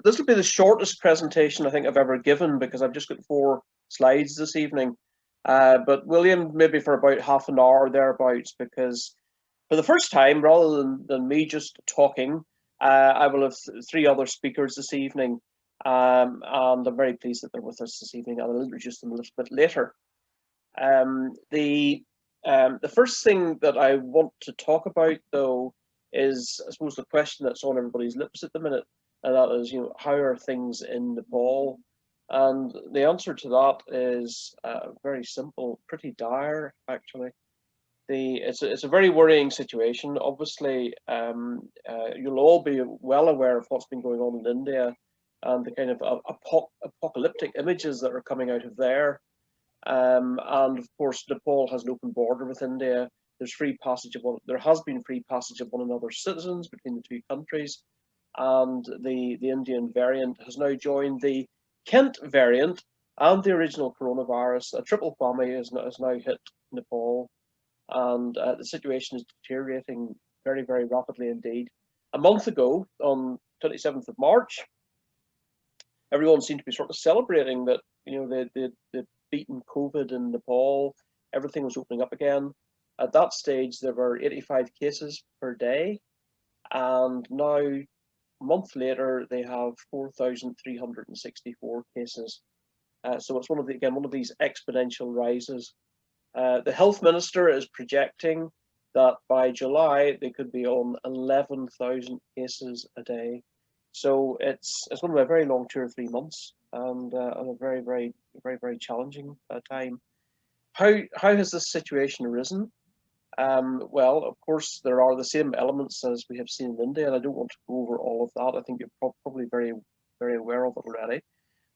This will be the shortest presentation I think I've ever given because I've just got 4 slides this evening. But William, maybe for about half an hour thereabouts, because for the first time, rather than me just talking, I will have 3 other speakers this evening. And I'm very pleased that they're with us this evening, and I'll introduce them a little bit later. The first thing that I want to talk about, though, is, I suppose, the question that's on everybody's lips at the minute, and that is, how are things in Nepal? And the answer to that is very simple, pretty dire, actually. It's a very worrying situation. Obviously, you'll all be well aware of what's been going on in India and the kind of apocalyptic images that are coming out of there. And of course, Nepal has an open border with India. There has been free passage of one another's citizens between the two countries, and the Indian variant has now joined the Kent variant and the original coronavirus. A triple whammy has now hit Nepal, and the situation is deteriorating very, very rapidly indeed. A month ago, on 27th of March, everyone seemed to be sort of celebrating that they'd beaten COVID in Nepal. Everything was opening up again. At that stage, there were 85 cases per day, and now, a month later, they have 4,364 cases. So it's one of these exponential rises. The health minister is projecting that by July they could be on 11,000 cases a day. So it's going to be a very long 2 or 3 months, and a very, very, very, very challenging time. How has this situation arisen? Well, of course, there are the same elements as we have seen in India, and I don't want to go over all of that. I think you're probably very, very aware of it already.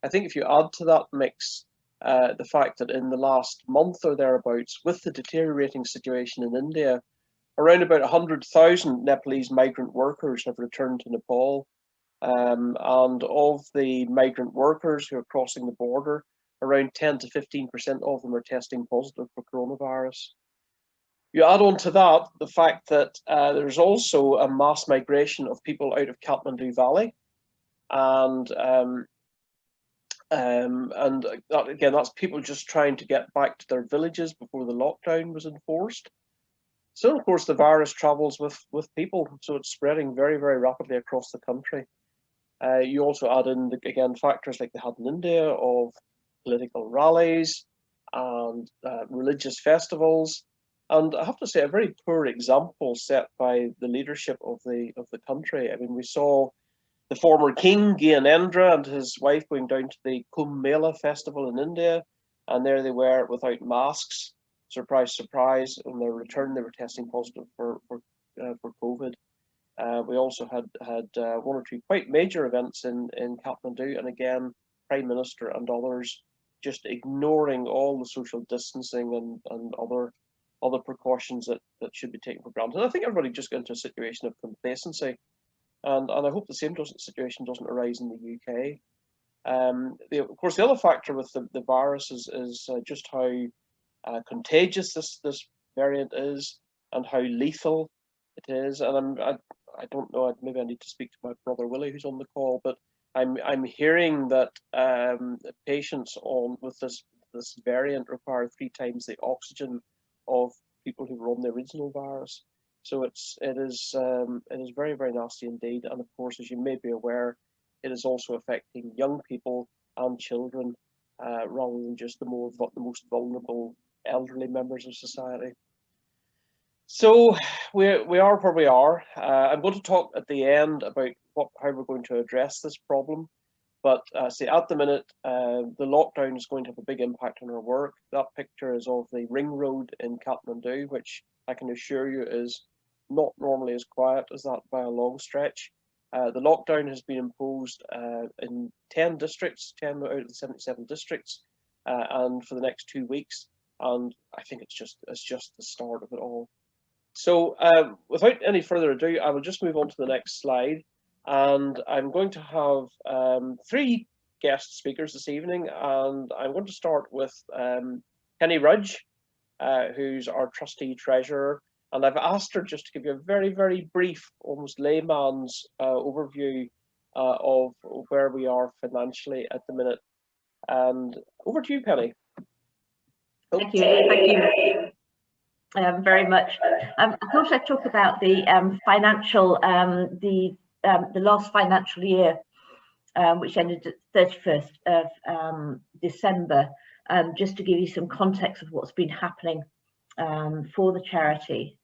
I think if you add to that mix the fact that in the last month or thereabouts, with the deteriorating situation in India, around about 100,000 Nepalese migrant workers have returned to Nepal. And of the migrant workers who are crossing the border, around 10 to 15% of them are testing positive for coronavirus. You add on to that the fact that there's also a mass migration of people out of Kathmandu Valley, and that, again, that's people just trying to get back to their villages before the lockdown was enforced. So, of course, the virus travels with people, so it's spreading very, very rapidly across the country. You also add in, again, factors like they had in India of political rallies and religious festivals. And I have to say, a very poor example set by the leadership of the country. I mean, we saw the former king, Gyanendra, and his wife going down to the Kumbh Mela festival in India, and there they were without masks. Surprise, surprise! On their return, they were testing positive for COVID. We also had 1 or 2 quite major events in Kathmandu, and again, Prime Minister and others just ignoring all the social distancing and other precautions that should be taken for granted. I think everybody just got into a situation of complacency, and I hope the same situation doesn't arise in the UK. Of course, the other factor with the virus is just how contagious this variant is and how lethal it is. And I don't know, maybe I need to speak to my brother Willie, who's on the call, but I'm hearing that patients with this variant require 3 times the oxygen of people who were on the original virus. So it is very, very nasty indeed. And of course, as you may be aware, it is also affecting young people and children rather than just the most vulnerable elderly members of society. So we are where we are. I'm going to talk at the end about how we're going to address this problem. But say at the minute, the lockdown is going to have a big impact on our work. That picture is of the ring road in Kathmandu, which I can assure you is not normally as quiet as that by a long stretch. The lockdown has been imposed in 10 districts, 10 out of the 77 districts, and for the next 2 weeks. And I think it's just the start of it all. So without any further ado, I will just move on to the next slide. And I'm going to have 3 guest speakers this evening, and I'm going to start with Penny Rudge, who's our trustee treasurer. And I've asked her just to give you a very, very brief, almost layman's overview of where we are financially at the minute. And over to you, Penny. Thank you. Very much. I thought I'd talk about the financial, the last financial year, which ended at 31st of December, just to give you some context of what's been happening for the charity.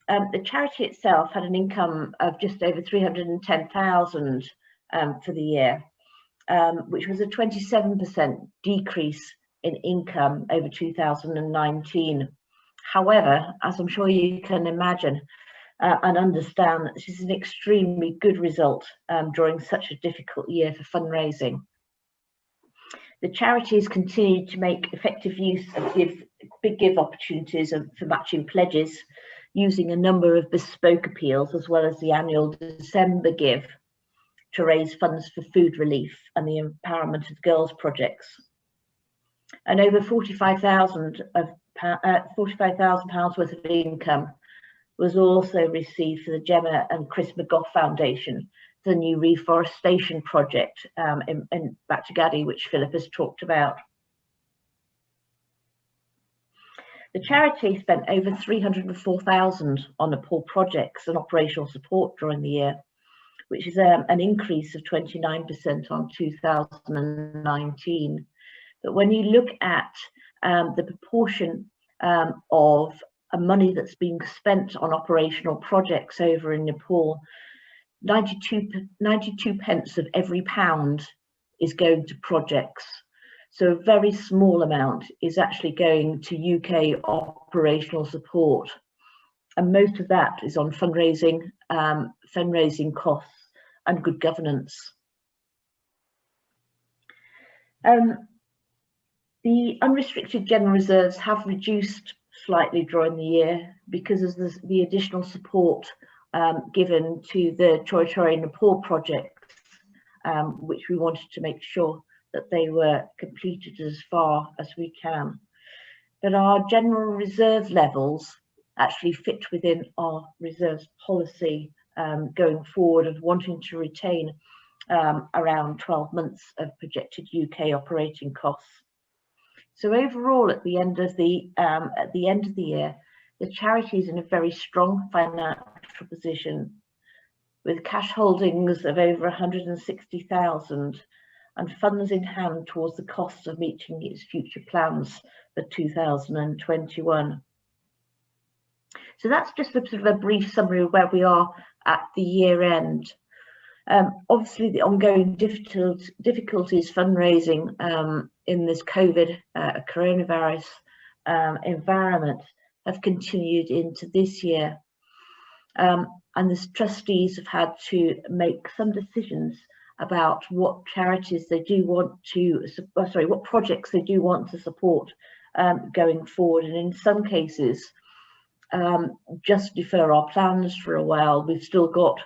The charity itself had an income of just over 310,000 for the year, which was a 27% decrease in income over 2019. However, as I'm sure you can imagine and understand, this is an extremely good result during such a difficult year for fundraising. The charity has continued to make effective use of big give opportunities for matching pledges, using a number of bespoke appeals, as well as the annual December give, to raise funds for food relief and the empowerment of girls projects. And over £45,000 worth of income was also received for the Gemma and Chris McGough Foundation, the new reforestation project in Batagadi, which Philip has talked about. The charity spent over 304,000 on Nepal projects and operational support during the year, which is an increase of 29% on 2019. But when you look at the proportion of money that's being spent on operational projects over in Nepal, 92 pence of every pound is going to projects. So a very small amount is actually going to UK operational support. And most of that is on fundraising costs and good governance. The unrestricted general reserves have reduced slightly during the year because of the additional support given to the Choi Choi Nepal projects, which we wanted to make sure that they were completed as far as we can. But our general reserve levels actually fit within our reserves policy going forward of wanting to retain around 12 months of projected UK operating costs. So overall, at the end of the year, the charity is in a very strong financial position, with cash holdings of over 160,000 and funds in hand towards the cost of meeting its future plans for 2021. So that's just a sort of a brief summary of where we are at the year end. Obviously, the ongoing difficulties fundraising in this COVID coronavirus environment have continued into this year. And the trustees have had to make some decisions about what charities they do want to, what projects they do want to support going forward. And in some cases, just defer our plans for a while. We've still got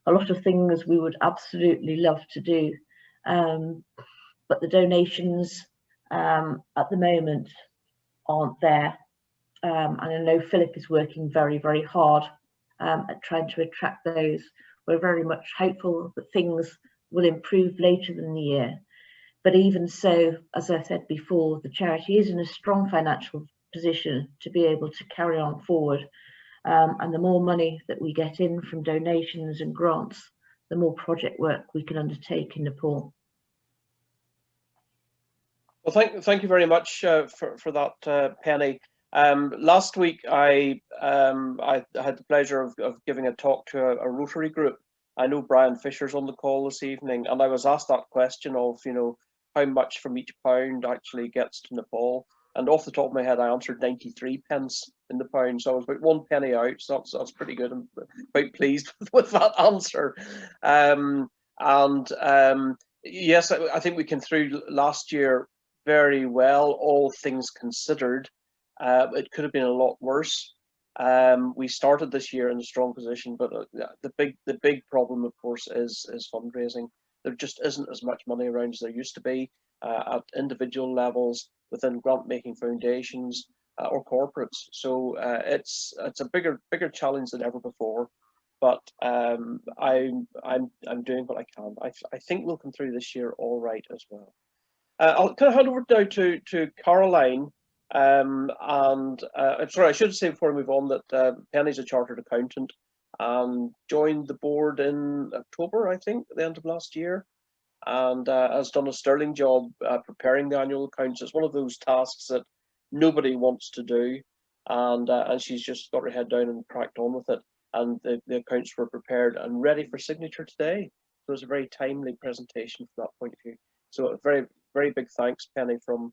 a lot of things we would absolutely love to do, but the donations at the moment aren't there. And I know Philip is working very, very hard at trying to attract those. We're very much hopeful that things will improve later in the year. But even so, as I said before, the charity is in a strong financial position to be able to carry on forward. And the more money that we get in from donations and grants, the more project work we can undertake in Nepal. Well, thank you very much for that, Penny. Last week, I had the pleasure of giving a talk to a Rotary group. I know Brian Fisher's on the call this evening, and I was asked that question of, how much from each pound actually gets to Nepal. And off the top of my head, I answered 93 pence in the pound. So I was about 1 penny out. So that's pretty good. I'm quite pleased with that answer. Yes, I think we came through last year very well, all things considered. It could have been a lot worse. We started this year in a strong position, but the big problem, of course, is fundraising. There just isn't as much money around as there used to be at individual levels, within grant-making foundations or corporates. So it's a bigger challenge than ever before. but I'm doing what I can. I think we'll come through this year all right as well. I'll kind of hand over now to Caroline. And sorry, I should say before I move on that Penny's a chartered accountant and joined the board in October, I think, at the end of last year, and has done a sterling job preparing the annual accounts. It's one of those tasks that nobody wants to do, and she's just got her head down and cracked on with it. And the accounts were prepared and ready for signature today. So it was a very timely presentation from that point of view. So a very, very big thanks, Penny, from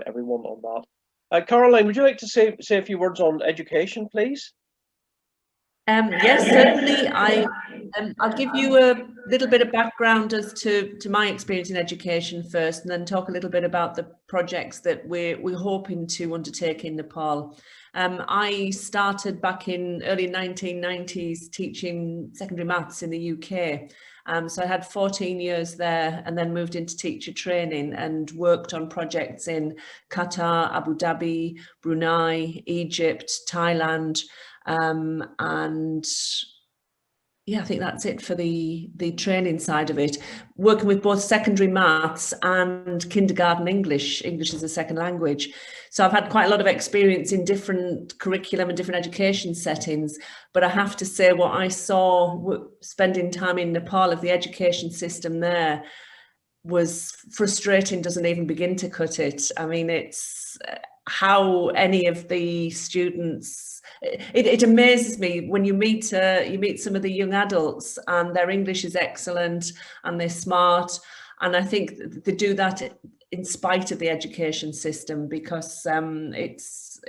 everyone on that. Caroline, would you like to say a few words on education, please? Yes, certainly. I'll give you a little bit of background as to my experience in education first, and then talk a little bit about the projects that we're hoping to undertake in Nepal. I started back in early 1990s teaching secondary maths in the UK. So I had 14 years there, and then moved into teacher training and worked on projects in Qatar, Abu Dhabi, Brunei, Egypt, Thailand, and yeah, I think that's it for the training side of it. Working with both secondary maths and kindergarten English. English is a second language. So I've had quite a lot of experience in different curriculum and different education settings. But I have to say, what I saw spending time in Nepal of the education system there was frustrating, doesn't even begin to cut it. I mean, it's how any of the students, it amazes me when you meet some of the young adults, and their English is excellent and they're smart, and I think they do that in spite of the education system, because there's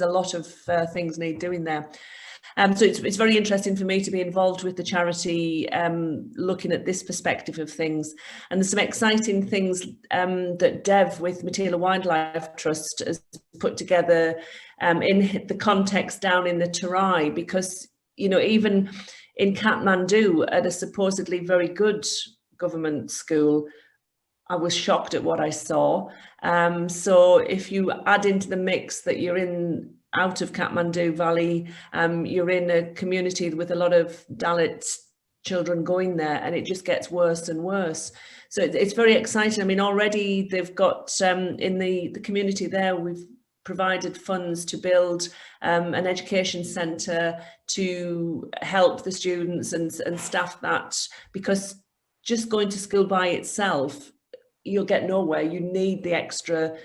a lot of things need doing there. So it's very interesting for me to be involved with the charity, looking at this perspective of things. And there's some exciting things that Dev with Matila Wildlife Trust has put together in the context down in the Terai, because, you know, even in Kathmandu, at a supposedly very good government school, I was shocked at what I saw. So if you add into the mix that you're out of Kathmandu Valley, you're in a community with a lot of Dalit children going there, and it just gets worse and worse. So it's very exciting. I mean, already they've got in the community there, we've provided funds to build an education centre to help the students and staff that, because just going to school by itself, you'll get nowhere. You need the extra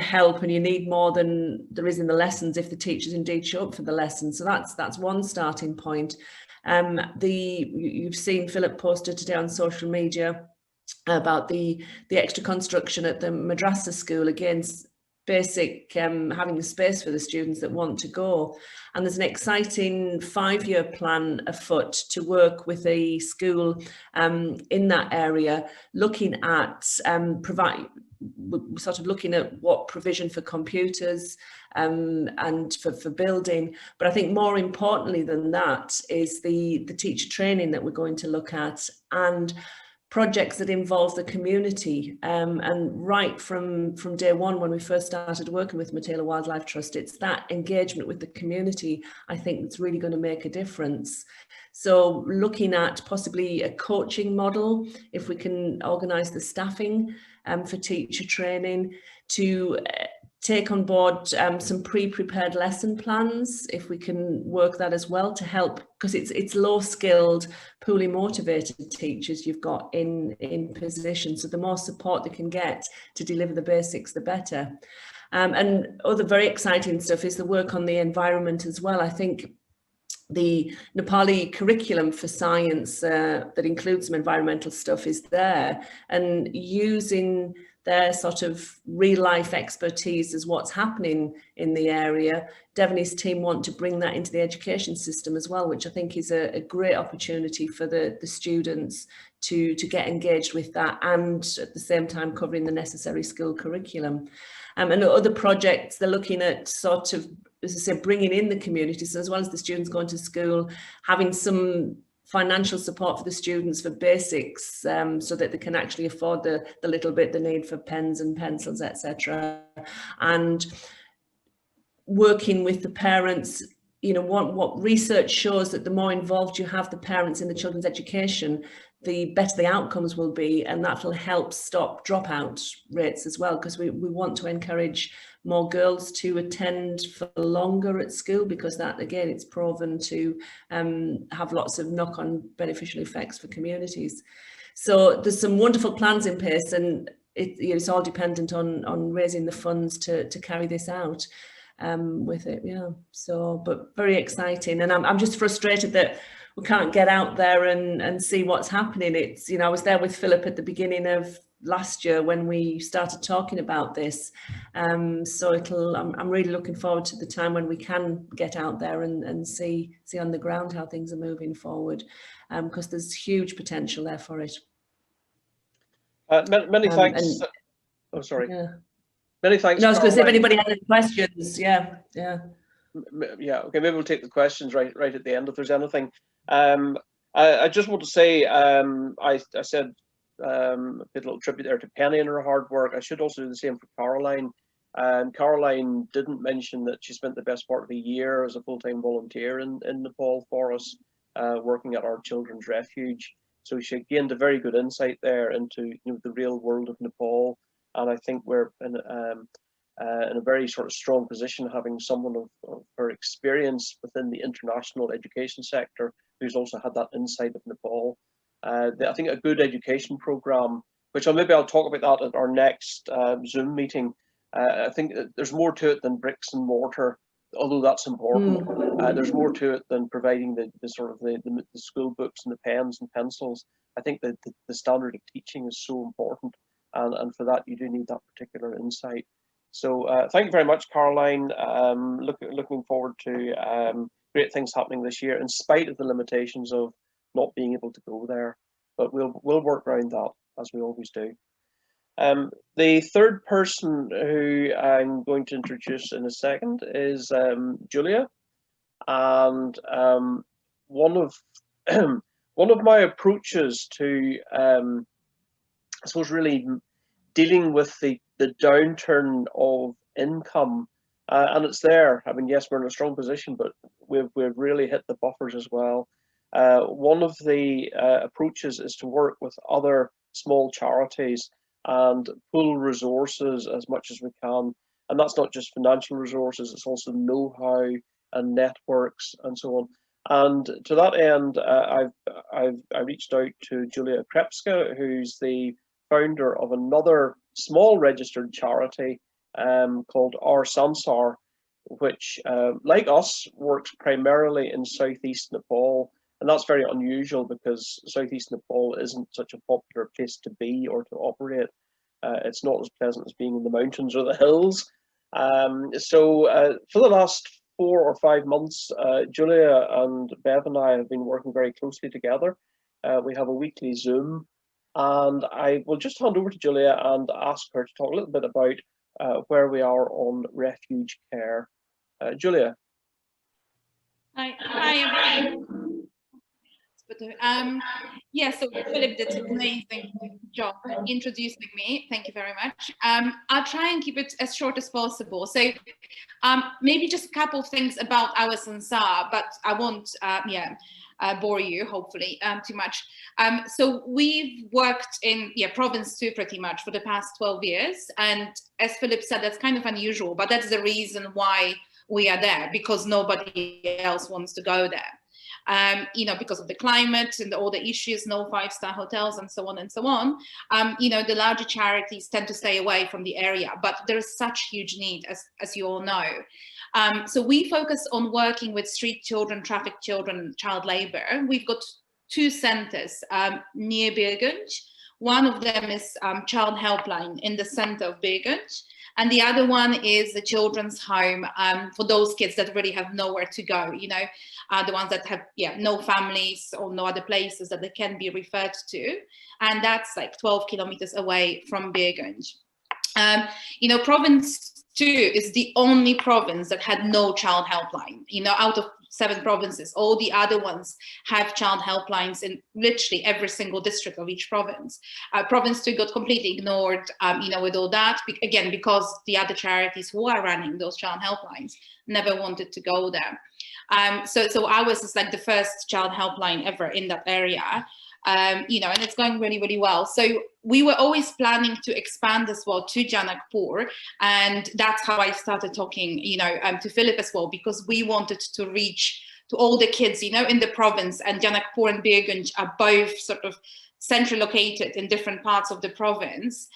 help, and you need more than there is in the lessons if the teachers indeed show up for the lessons. So that's one starting point. You've seen Philip posted today on social media about the extra construction at the madrasa school, again, basic, having the space for the students that want to go. And there's an exciting 5-year plan afoot to work with a school in that area, looking at looking at what provision for computers and for building. But I think more importantly than that is the teacher training that we're going to look at, and projects that involve the community. And right from day one, when we first started working with Matila Wildlife Trust, it's that engagement with the community, I think, that's really going to make a difference. So looking at possibly a coaching model, if we can organise the staffing for teacher training, to take on board some pre-prepared lesson plans, if we can work that as well to help, because it's low-skilled, poorly motivated teachers you've got in position. So the more support they can get to deliver the basics, the better. And other very exciting stuff is the work on the environment as well. I think the Nepali curriculum for science that includes some environmental stuff is there, and using their sort of real life expertise as what's happening in the area. Dev and his team want to bring that into the education system as well, which I think is a great opportunity for the students to get engaged with that, and at the same time covering the necessary school curriculum. And other projects, they're looking at sort of, as I said, bringing in the communities, so as well as the students going to school, having some financial support for the students for basics, so that they can actually afford the little bit they need for pens and pencils, etc. And working with the parents you know, what research shows that the more involved you have the parents in the children's education, the better the outcomes will be, and that will help stop dropout rates as well, because we want to encourage more girls to attend for longer at school, because that, again, it's proven to have lots of knock-on beneficial effects for communities. So there's some wonderful plans in place, and it's all dependent on raising the funds to carry this out. With it, yeah. So, but very exciting, and I'm just frustrated that we can't get out there and see what's happening. It's, you know, I was there with Philip at the beginning of last year when we started talking about this. So I'm really looking forward to the time when we can get out there and see on the ground how things are moving forward, because there's huge potential there for it. Many thanks. Oh, sorry. Yeah. Many thanks. No, I was going to say, if Caroline. anybody has any questions, yeah. Yeah, okay, maybe we'll take the questions right at the end if there's anything. I just want to say, I said a little tribute there to Penny and her hard work. I should also do the same for Caroline. Caroline didn't mention that she spent the best part of a year as a full-time volunteer in Nepal for us, working at our children's refuge. So she gained a very good insight there into, you know, the real world of Nepal. And I think we're in a very sort of strong position, having someone of her experience within the international education sector who's also had that insight of Nepal. I think a good education program, which I'll talk about that at our next Zoom meeting. I think there's more to it than bricks and mortar, although that's important. There's more to it than providing the school books and the pens and pencils. I think that the standard of teaching is so important. And for that, you do need that particular insight. So thank you very much, Caroline. Looking forward to great things happening this year, in spite of the limitations of not being able to go there. But we'll work around that, as we always do. The third person who I'm going to introduce in a second is Julia. And one of my approaches to I suppose really dealing with the downturn of income, and it's there. I mean, yes, we're in a strong position, but we've really hit the buffers as well. One of the approaches is to work with other small charities and pool resources as much as we can. And that's not just financial resources, it's also know-how and networks and so on. And to that end, I reached out to Julia Krepska, who's the founder of another small registered charity called Our Sansar, which, like us, works primarily in southeast Nepal. And that's very unusual because southeast Nepal isn't such a popular place to be or to operate. It's not as pleasant as being in the mountains or the hills. So for the last 4 or 5 months, Julia and Bev and I have been working very closely together. We have a weekly Zoom. And I will just hand over to Julia and ask her to talk a little bit about where we are on refuge care. Julia. Hi, everyone. Yeah, so Philip did an amazing job introducing me. Thank you very much. I'll try and keep it as short as possible. So maybe just a couple of things about Our Sansar, but I won't bore you, hopefully, too much. So we've worked in province 2 pretty much for the past 12 years. And as Philip said, that's kind of unusual, but that's the reason why we are there, because nobody else wants to go there. You know, because of the climate and all the issues, no 5-star hotels and so on and so on. You know, the larger charities tend to stay away from the area, but there is such huge need, as you all know. So we focus on working with street children, trafficked children, child labor. We've got 2 centers near Birgunj. One of them is Child Helpline in the center of Birgunj. And the other one is the children's home for those kids that really have nowhere to go, you know, the ones that have no families or no other places that they can be referred to. And that's like 12 kilometers away from Birgunj. You know, province 2 is the only province that had no child helpline. You know, out of 7 provinces. All the other ones have child helplines in literally every single district of each province. Province 2 got completely ignored, with all that, again, because the other charities who are running those child helplines never wanted to go there. So ours is like the first child helpline ever in that area. And it's going really, really well. So we were always planning to expand as well to Janakpur, and that's how I started talking, to Philip as well, because we wanted to reach to all the kids, in the province, and Janakpur and Birgunj are both sort of centrally located in different parts of the province.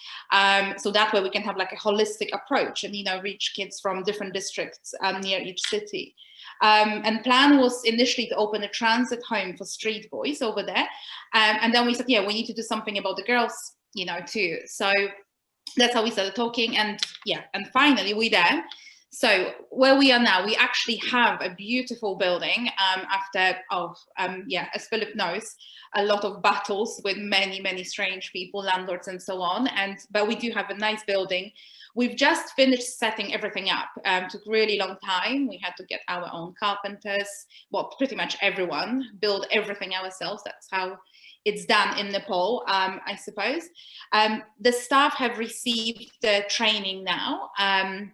So that way we can have like a holistic approach and, reach kids from different districts near each city. And plan was initially to open a transit home for street boys over there. And then we said, yeah, we need to do something about the girls, too. So that's how we started talking. And and finally we're there. So where we are now, we actually have a beautiful building after, as Philip knows, a lot of battles with many, many strange people, landlords and so on. But we do have a nice building. We've just finished setting everything up. Took really long time. We had to get our own carpenters, well, pretty much everyone, build everything ourselves. That's how it's done in Nepal, I suppose. The staff have received the training now, and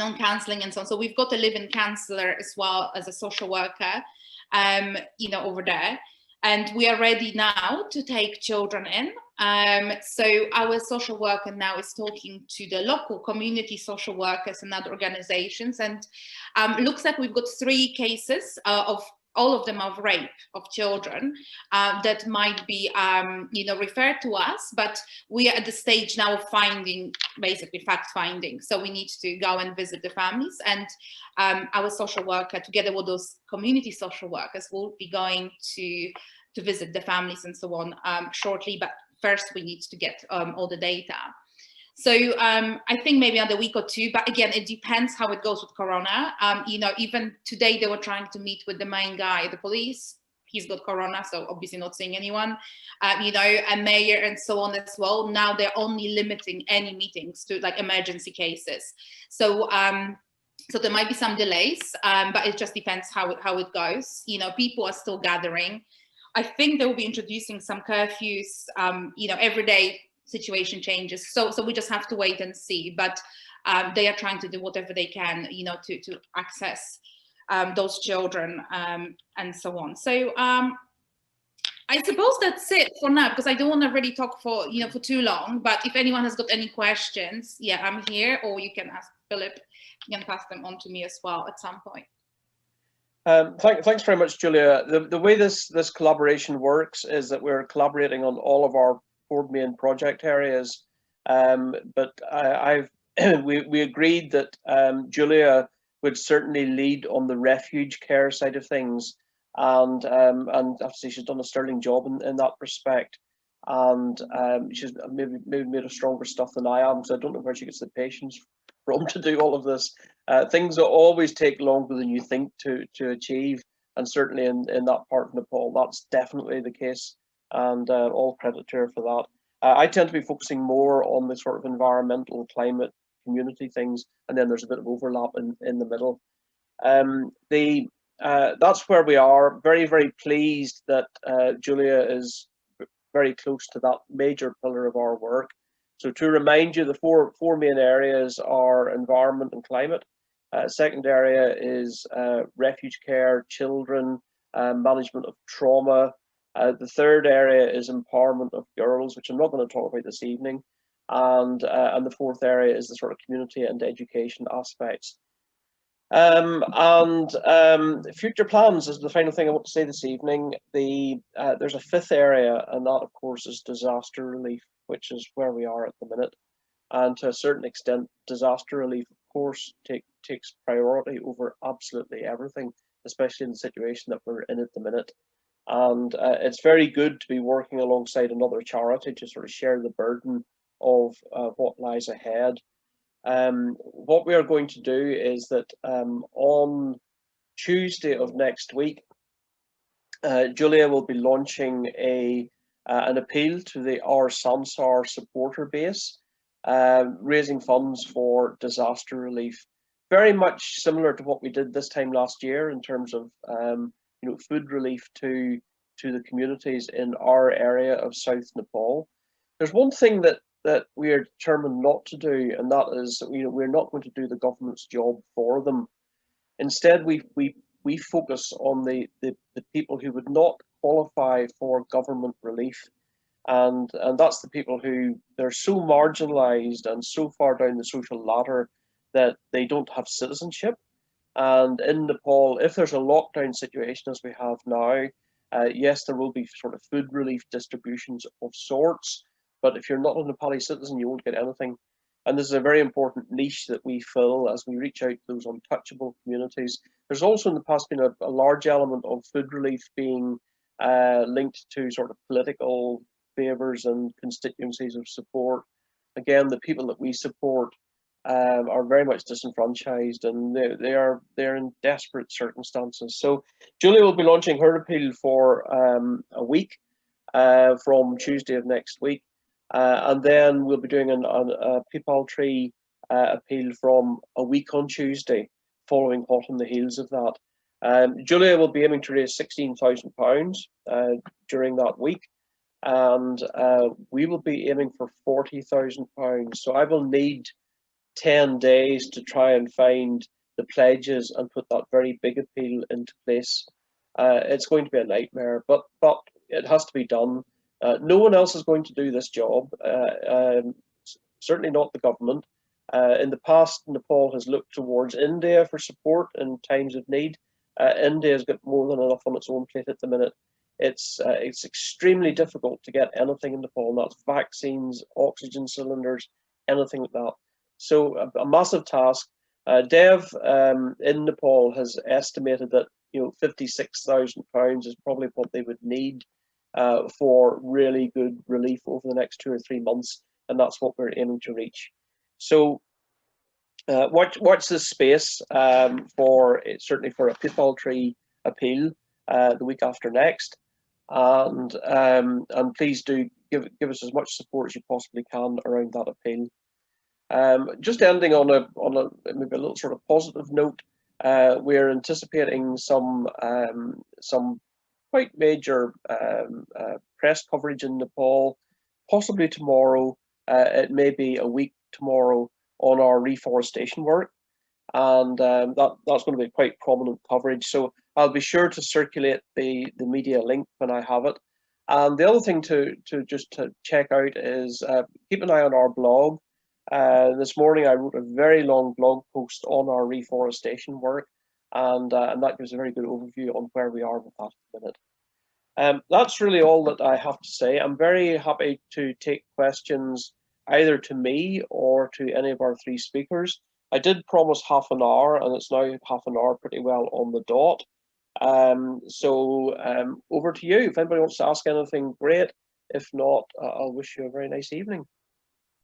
on counselling and so on. So we've got a live-in counsellor as well as a social worker, over there. And we are ready now to take children in. So our social worker now is talking to the local community social workers and other organizations, and looks like we've got 3 cases of all of them of rape of children that might be, referred to us, but we are at the stage now of finding, basically fact finding. So we need to go and visit the families, and our social worker, together with those community social workers, will be going to visit the families and so on shortly. But first we need to get all the data. So I think maybe another week or 2, but again, it depends how it goes with Corona. Even today they were trying to meet with the main guy, the police. He's got Corona, so obviously not seeing anyone, and mayor and so on as well. Now they're only limiting any meetings to like emergency cases. So so there might be some delays, but it just depends how it goes. People are still gathering. I think they will be introducing some curfews, every day. Situation changes, so we just have to wait and see, but they are trying to do whatever they can, to access those children and so on. So I suppose that's it for now, because I don't want to really talk for for too long, but if anyone has got any questions, I'm here, or you can ask Philip. You can pass them on to me as well at some point. Thanks very much, Julia. The way this collaboration works is that we're collaborating on all of our 4 main project areas, but we agreed that Julia would certainly lead on the refuge care side of things, and obviously she's done a sterling job in that respect, and she's maybe made a stronger stuff than I am, so I don't know where she gets the patience from to do all of this. Things that always take longer than you think to achieve, and certainly in that part of Nepal, that's definitely the case. And all credit to her for that. I tend to be focusing more on the sort of environmental, climate, community things, and then there's a bit of overlap in the middle. That's where we are. Very, very pleased that Julia is very close to that major pillar of our work. So to remind you, the four main areas are environment and climate. Second area is refuge care, children, management of trauma. The third area is empowerment of girls, which I'm not going to talk about this evening, and the fourth area is the sort of community and education aspects. Future plans is the final thing I want to say this evening. There's a 5th area, and that, of course, is disaster relief, which is where we are at the minute. And to a certain extent, disaster relief, of course, takes priority over absolutely everything, especially in the situation that we're in at the minute. And it's very good to be working alongside another charity to sort of share the burden of what lies ahead. What we are going to do is that on Tuesday of next week, Julia will be launching an appeal to the Our Sansar supporter base, raising funds for disaster relief. very much similar to what we did this time last year in terms of food relief to the communities in our area of South Nepal. There's one thing that we are determined not to do, and that is we're not going to do the government's job for them. Instead, we focus on the people who would not qualify for government relief. And that's the people who they're so marginalized and so far down the social ladder that they don't have citizenship. And in Nepal, if there's a lockdown situation as we have now, yes, there will be sort of food relief distributions of sorts, but if you're not a Nepali citizen, you won't get anything. And this is a very important niche that we fill as we reach out to those untouchable communities. There's also in the past been a large element of food relief being linked to sort of political favours and constituencies of support. Again, the people that we support are very much disenfranchised, and they're in desperate circumstances. So Julia will be launching her appeal for a week from Tuesday of next week, and then we'll be doing a Pipal Tree appeal from a week on Tuesday, following hot on the heels of that. Julia will be aiming to raise £16,000 during that week, and we will be aiming for £40,000. So I will need 10 days to try and find the pledges and put that very big appeal into place. It's going to be a nightmare, but it has to be done. No one else is going to do this job, certainly not the government. In the past, Nepal has looked towards India for support in times of need. India has got more than enough on its own plate at the minute. It's extremely difficult to get anything in Nepal, and that's vaccines, oxygen cylinders, anything like that. So a massive task. Dev in Nepal has estimated that £56,000 is probably what they would need for really good relief over the next 2 or 3 months, and that's what we're aiming to reach. So watch this space certainly for a Pipal Tree appeal the week after next, and please do give us as much support as you possibly can around that appeal. Just ending on a maybe a little sort of positive note, we're anticipating some quite major press coverage in Nepal, possibly tomorrow. It may be a week tomorrow on our reforestation work, and that's going to be quite prominent coverage. So I'll be sure to circulate the media link when I have it. And the other thing to check out is keep an eye on our blog. This morning I wrote a very long blog post on our reforestation work, and that gives a very good overview on where we are with that at the minute. That's really all that I have to say. I'm very happy to take questions either to me or to any of our 3 speakers. I did promise half an hour, and it's now half an hour pretty well on the dot. So over to you. If anybody wants to ask anything, great. If not, I'll wish you a very nice evening.